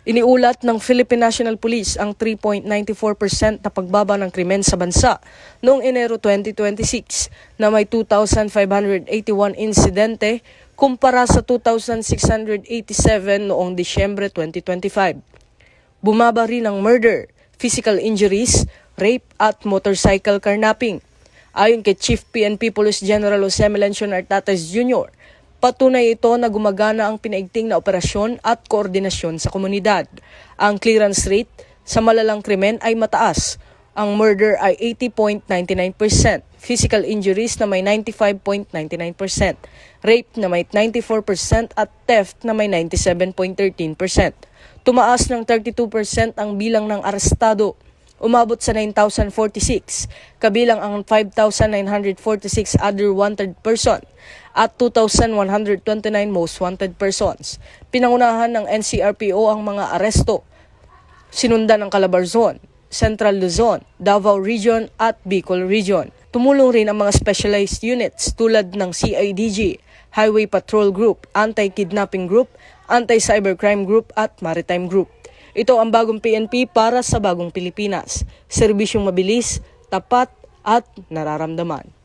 Iniulat ng Philippine National Police ang 3.94% na pagbaba ng krimen sa bansa noong Enero 2026 na may 2,581 insidente kumpara sa 2,687 noong Disyembre 2025. Bumaba rin ang murder, physical injuries, rape at motorcycle carnapping. Ayon kay Chief PNP Police General Jose Melencio Nartates Jr., patunay ito na gumagana ang pinaigting na operasyon at koordinasyon sa komunidad. Ang clearance rate sa malalang krimen ay mataas. Ang murder ay 80.99%, physical injuries na may 95.99%, rape na may 94% at theft na may 97.13%. Tumaas ng 32% ang bilang ng arestado. Umabot sa 9,046, kabilang ang 5,946 other wanted person at 2,129 most wanted persons. Pinangunahan ng NCRPO ang mga aresto. Sinundan ng Calabarzon, Central Luzon, Davao Region at Bicol Region. Tumulong rin ang mga specialized units tulad ng CIDG, Highway Patrol Group, Anti-Kidnapping Group, Anti-Cybercrime Group at Maritime Group. Ito ang bagong PNP para sa bagong Pilipinas. Serbisyong mabilis, tapat at nararamdaman.